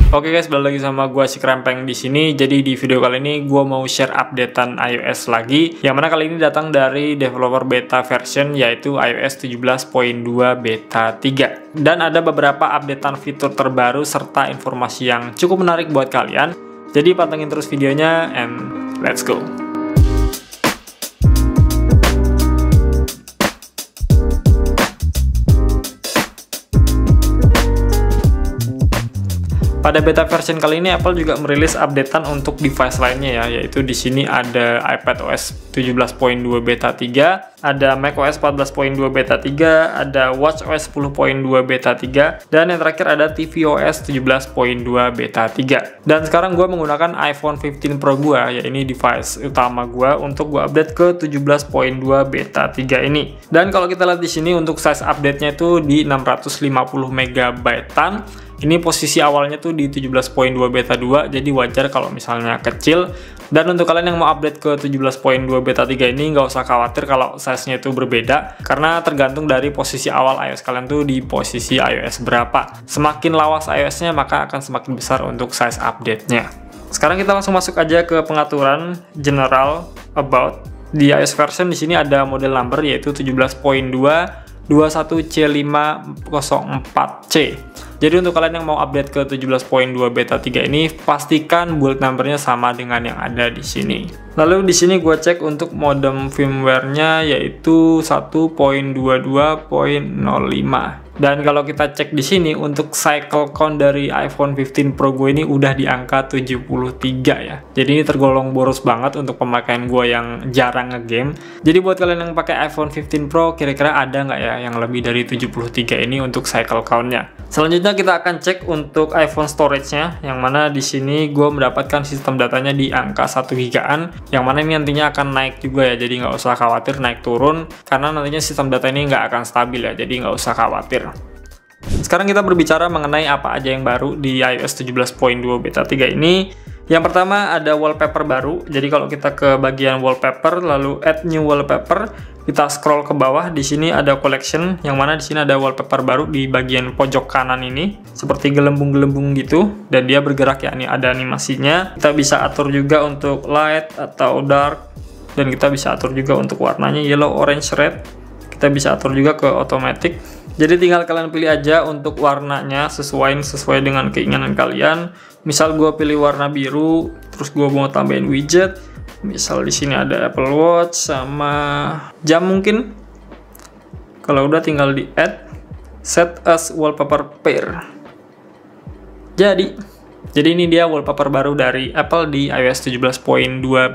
Oke guys, balik lagi sama gua si Krempeng di sini. Jadi di video kali ini gua mau share updatean iOS lagi, yang mana kali ini datang dari developer beta version, yaitu iOS 17.2 beta 3. Dan ada beberapa updatean fitur terbaru serta informasi yang cukup menarik buat kalian. Jadi pantengin terus videonya and let's go. Pada beta version kali ini Apple juga merilis updatean untuk device lainnya ya, yaitu di sini ada iPadOS 17.2 beta 3, ada macOS 14.2 beta 3, ada watchOS 10.2 beta 3, dan yang terakhir ada tvOS 17.2 beta 3. Dan sekarang gue menggunakan iPhone 15 Pro gue, ya ini device utama gue untuk gue update ke 17.2 beta 3 ini. Dan kalau kita lihat di sini untuk size update-nya itu di 650 MB-an. Ini posisi awalnya tuh di 17.2 beta 2, jadi wajar kalau misalnya kecil. Dan untuk kalian yang mau update ke 17.2 beta 3 ini, nggak usah khawatir kalau size-nya itu berbeda, karena tergantung dari posisi awal iOS kalian tuh di posisi iOS berapa. Semakin lawas iOS-nya, maka akan semakin besar untuk size update-nya. Sekarang kita langsung masuk aja ke pengaturan General About. Di iOS version di sini ada model number yaitu 17.2.21C504C. Jadi untuk kalian yang mau update ke 17.2 beta 3 ini, pastikan build numbernya sama dengan yang ada di sini. Lalu di sini gue cek untuk modem firmware-nya yaitu 1.22.05. Dan kalau kita cek di sini untuk cycle count dari iPhone 15 Pro gue ini udah di angka 73 ya. Jadi ini tergolong boros banget untuk pemakaian gue yang jarang ngegame. Jadi buat kalian yang pakai iPhone 15 Pro, kira-kira ada nggak ya yang lebih dari 73 ini untuk cycle count-nya? Selanjutnya kita akan cek untuk iPhone storage-nya, yang mana di sini gue mendapatkan sistem datanya di angka 1 GB-an, yang mana ini nantinya akan naik juga ya. Jadi nggak usah khawatir naik turun, karena nantinya sistem data ini nggak akan stabil ya. Jadi nggak usah khawatir. Sekarang kita berbicara mengenai apa aja yang baru di iOS 17.2 beta 3 ini. Yang pertama ada wallpaper baru. Jadi kalau kita ke bagian wallpaper lalu add new wallpaper, kita scroll ke bawah, di sini ada collection, yang mana di sini ada wallpaper baru di bagian pojok kanan ini, seperti gelembung-gelembung gitu, dan dia bergerak ya, ini ada animasinya. Kita bisa atur juga untuk light atau dark, dan kita bisa atur juga untuk warnanya yellow, orange, red. Kita bisa atur juga ke automatic. Jadi tinggal kalian pilih aja untuk warnanya sesuai dengan keinginan kalian. Misal gue pilih warna biru, terus gue mau tambahin widget. Misal di sini ada Apple Watch sama jam mungkin. Kalau udah tinggal di add, set as wallpaper pair. Jadi ini dia wallpaper baru dari Apple di iOS 17.2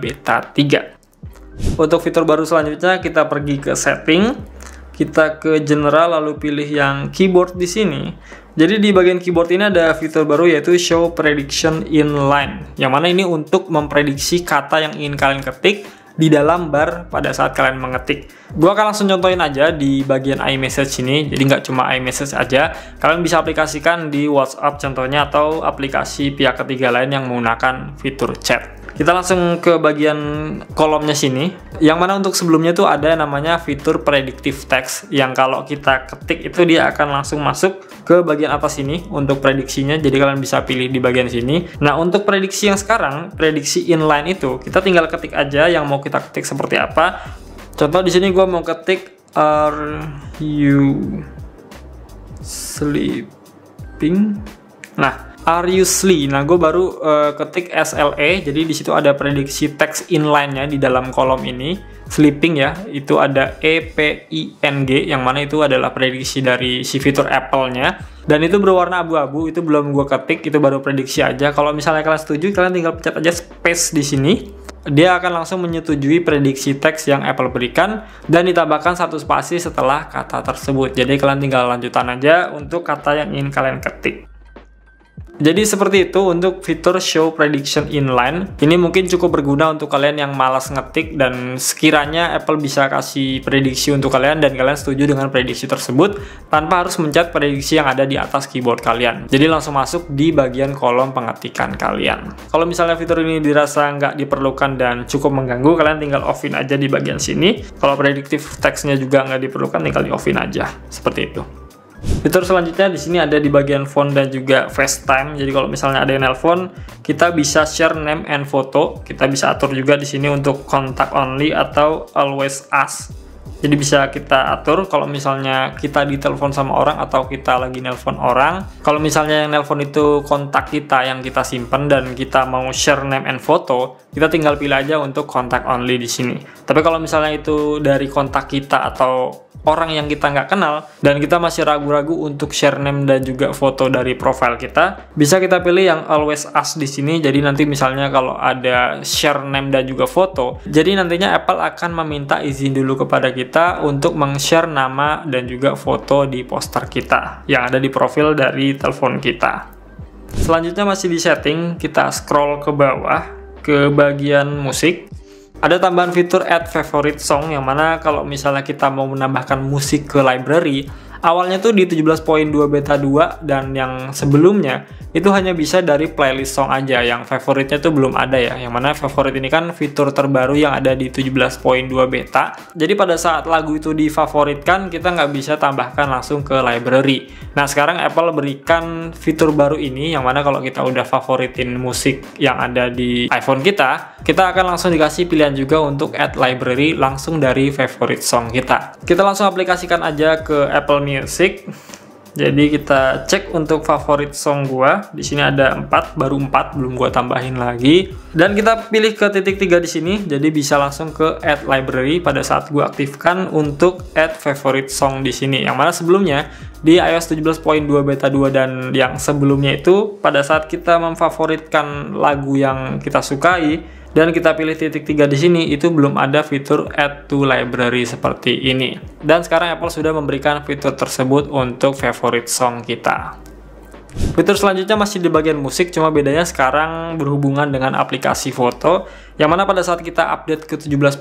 beta 3. Untuk fitur baru selanjutnya kita pergi ke setting. Kita ke general lalu pilih yang keyboard di sini. Jadi di bagian keyboard ini ada fitur baru yaitu show prediction inline, yang mana ini untuk memprediksi kata yang ingin kalian ketik di dalam bar pada saat kalian mengetik. Gua akan langsung contohin aja di bagian iMessage ini. Jadi nggak cuma iMessage aja, kalian bisa aplikasikan di WhatsApp contohnya, atau aplikasi pihak ketiga lain yang menggunakan fitur chat. Kita langsung ke bagian kolomnya sini, yang mana untuk sebelumnya tuh ada namanya fitur predictive text, yang kalau kita ketik itu dia akan langsung masuk ke bagian atas ini untuk prediksinya. Jadi kalian bisa pilih di bagian sini. Nah untuk prediksi yang sekarang, prediksi inline itu kita tinggal ketik aja yang mau kita ketik seperti apa. Contoh di sini gue mau ketik are you sleeping. Nah, are you sleep? Nah, gue baru ketik SLE. Jadi di situ ada prediksi teks inline-nya di dalam kolom ini. Sleeping ya, itu ada EPING, yang mana itu adalah prediksi dari si fitur Apple-nya. Dan itu berwarna abu-abu, itu belum gue ketik, itu baru prediksi aja. Kalau misalnya kalian setuju, kalian tinggal pencet aja space di sini. Dia akan langsung menyetujui prediksi teks yang Apple berikan, dan ditambahkan satu spasi setelah kata tersebut. Jadi kalian tinggal lanjutan aja untuk kata yang ingin kalian ketik. Jadi seperti itu untuk fitur show prediction inline. Ini mungkin cukup berguna untuk kalian yang malas ngetik, dan sekiranya Apple bisa kasih prediksi untuk kalian dan kalian setuju dengan prediksi tersebut tanpa harus mencet prediksi yang ada di atas keyboard kalian. Jadi langsung masuk di bagian kolom pengetikan kalian. Kalau misalnya fitur ini dirasa nggak diperlukan dan cukup mengganggu, kalian tinggal off-in aja di bagian sini. Kalau predictive text-nya juga nggak diperlukan, tinggal di off-in aja. Seperti itu. Fitur selanjutnya di sini ada di bagian phone dan juga FaceTime. Jadi kalau misalnya ada yang nelpon, kita bisa share name and photo. Kita bisa atur juga di sini untuk contact only atau always ask. Jadi bisa kita atur kalau misalnya kita ditelepon sama orang atau kita lagi nelpon orang. Kalau misalnya yang nelpon itu kontak kita yang kita simpan dan kita mau share name and photo, kita tinggal pilih aja untuk contact only di sini. Tapi kalau misalnya itu dari kontak kita atau orang yang kita nggak kenal dan kita masih ragu-ragu untuk share name dan juga foto dari profile kita, bisa kita pilih yang always ask di sini. Jadi nanti misalnya kalau ada share name dan juga foto, jadi nantinya Apple akan meminta izin dulu kepada kita untuk meng-share nama dan juga foto di poster kita yang ada di profil dari telepon kita. Selanjutnya masih di setting, kita scroll ke bawah ke bagian musik. Ada tambahan fitur add favorite song, yang mana kalau misalnya kita mau menambahkan musik ke library, awalnya tuh di 17.2 beta 2 dan yang sebelumnya itu hanya bisa dari playlist song aja, yang favoritnya tuh belum ada ya. Yang mana favorit ini kan fitur terbaru yang ada di 17.2 beta. Jadi pada saat lagu itu difavoritkan, kita nggak bisa tambahkan langsung ke library. Nah sekarang Apple berikan fitur baru ini, yang mana kalau kita udah favoritin musik yang ada di iPhone kita akan langsung dikasih pilihan juga untuk add library langsung dari favorite song kita. Kita langsung aplikasikan aja ke Apple Music. Jadi kita cek untuk favorit song gua. Di sini ada 4, baru 4, belum gua tambahin lagi. Dan kita pilih ke titik 3 di sini. Jadi bisa langsung ke add library pada saat gua aktifkan untuk add favorite song di sini. Yang mana sebelumnya di iOS 17.2 beta 2 dan yang sebelumnya itu pada saat kita memfavoritkan lagu yang kita sukai dan kita pilih titik 3 di sini, itu belum ada fitur add to library seperti ini. Dan sekarang Apple sudah memberikan fitur tersebut untuk favorite song kita. Fitur selanjutnya masih di bagian musik, cuma bedanya sekarang berhubungan dengan aplikasi foto, yang mana pada saat kita update ke 17.2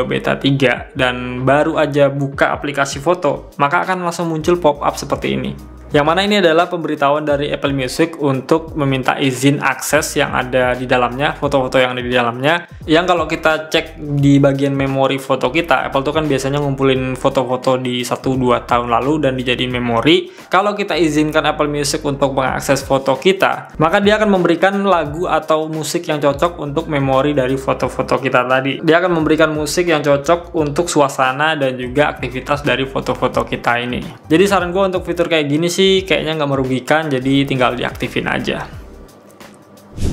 beta 3 dan baru aja buka aplikasi foto, maka akan langsung muncul pop-up seperti ini. Yang mana ini adalah pemberitahuan dari Apple Music untuk meminta izin akses yang ada di dalamnya, foto-foto yang ada di dalamnya. Yang kalau kita cek di bagian memori foto kita, Apple tuh kan biasanya ngumpulin foto-foto di 1-2 tahun lalu dan dijadiin memori. Kalau kita izinkan Apple Music untuk mengakses foto kita, maka dia akan memberikan lagu atau musik yang cocok untuk memori dari foto-foto kita tadi. Dia akan memberikan musik yang cocok untuk suasana dan juga aktivitas dari foto-foto kita ini. Jadi saran gue untuk fitur kayak gini sih kayaknya nggak merugikan, jadi tinggal diaktifin aja.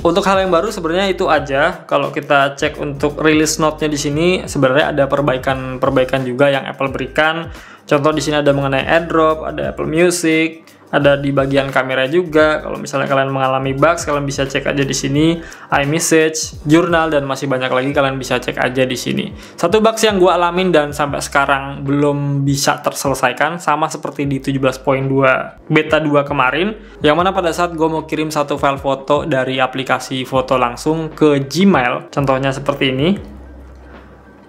Untuk hal yang baru sebenarnya itu aja. Kalau kita cek untuk release note-nya di sini sebenarnya ada perbaikan juga yang Apple berikan. Contoh di sini ada mengenai AirDrop, ada Apple Music, ada di bagian kamera juga. Kalau misalnya kalian mengalami bugs, kalian bisa cek aja di sini. iMessage, Jurnal, dan masih banyak lagi kalian bisa cek aja di sini. Satu bugs yang gue alamin dan sampai sekarang belum bisa terselesaikan, sama seperti di 17.2 beta 2 kemarin, yang mana pada saat gue mau kirim satu file foto dari aplikasi foto langsung ke Gmail, contohnya seperti ini.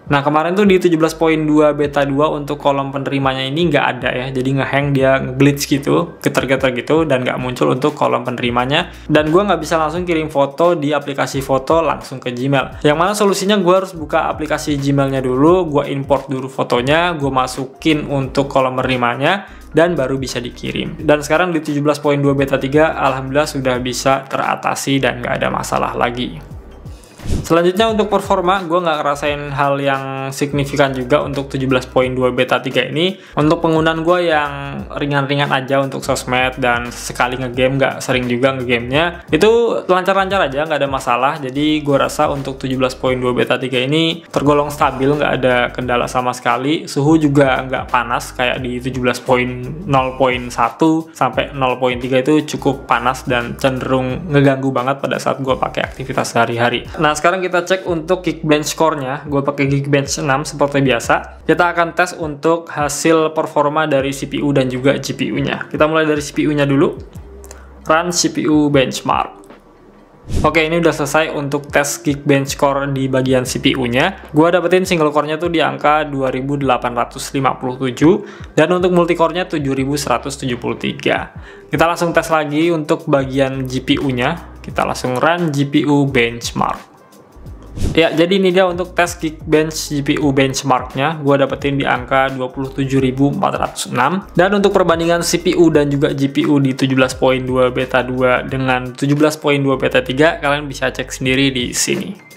Nah kemarin tuh di 17.2 beta 2 untuk kolom penerimanya ini nggak ada ya, jadi ngehang, dia glitch gitu, geter-geter gitu, dan nggak muncul untuk kolom penerimanya, dan gue nggak bisa langsung kirim foto di aplikasi foto langsung ke Gmail. Yang mana solusinya gue harus buka aplikasi Gmailnya dulu, gue import dulu fotonya, gue masukin untuk kolom penerimanya, dan baru bisa dikirim. Dan sekarang di 17.2 beta 3 alhamdulillah sudah bisa teratasi dan nggak ada masalah lagi. Selanjutnya untuk performa, gue nggak ngerasain hal yang signifikan juga untuk 17.2 beta 3 ini. Untuk penggunaan gue yang ringan-ringan aja untuk sosmed dan sekali ngegame, nggak sering juga ngegamenya, itu lancar-lancar aja, nggak ada masalah. Jadi gue rasa untuk 17.2 beta 3 ini tergolong stabil, nggak ada kendala sama sekali. Suhu juga nggak panas kayak di 17.0.1 sampai 0.3 itu cukup panas dan cenderung ngeganggu banget pada saat gue pakai aktivitas sehari-hari. Nah sekarang kita cek untuk Geekbench score-nya. Gue pakai Geekbench 6 seperti biasa. Kita akan tes untuk hasil performa dari CPU dan juga GPU-nya. Kita mulai dari CPU-nya dulu. Run CPU benchmark. Oke, ini udah selesai untuk tes Geekbench score di bagian CPU-nya. Gue dapetin single core-nya tuh di angka 2857 dan untuk multicore-nya 7173. Kita langsung tes lagi untuk bagian GPU-nya. Kita langsung run GPU benchmark. Ya, jadi ini dia untuk tes Geekbench GPU benchmarknya. Gue dapetin di angka 27.406. Dan untuk perbandingan CPU dan juga GPU di 17.2 beta 2 dengan 17.2 beta 3, kalian bisa cek sendiri di sini.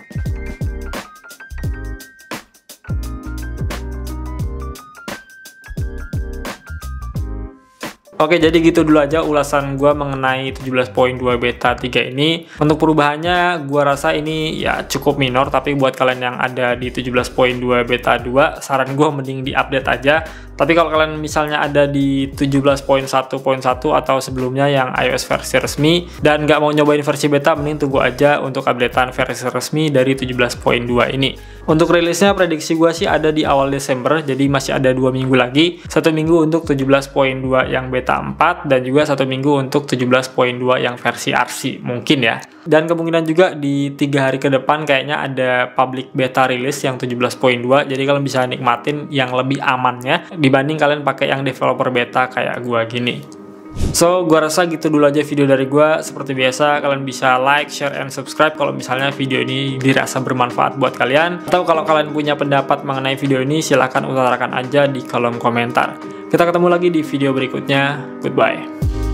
Oke, jadi gitu dulu aja ulasan gue mengenai 17.2 beta 3 ini. Untuk perubahannya, gue rasa ini ya cukup minor, tapi buat kalian yang ada di 17.2 beta 2, saran gue mending di-update aja. Tapi kalau kalian misalnya ada di 17.1.1 atau sebelumnya yang iOS versi resmi, dan nggak mau nyobain versi beta, mending tunggu aja untuk updatean versi resmi dari 17.2 ini. Untuk rilisnya, prediksi gue sih ada di awal Desember, jadi masih ada 2 minggu lagi. 1 minggu untuk 17.2 yang beta 4, dan juga 1 minggu untuk 17.2 yang versi RC, mungkin ya. Dan kemungkinan juga di 3 hari ke depan kayaknya ada public beta rilis yang 17.2, jadi kalian bisa nikmatin yang lebih amannya dibanding kalian pakai yang developer beta kayak gua gini. So, gua rasa gitu dulu aja video dari gua. Seperti biasa, kalian bisa like, share, and subscribe kalau misalnya video ini dirasa bermanfaat buat kalian. Atau kalau kalian punya pendapat mengenai video ini, silahkan utarakan aja di kolom komentar. Kita ketemu lagi di video berikutnya. Goodbye.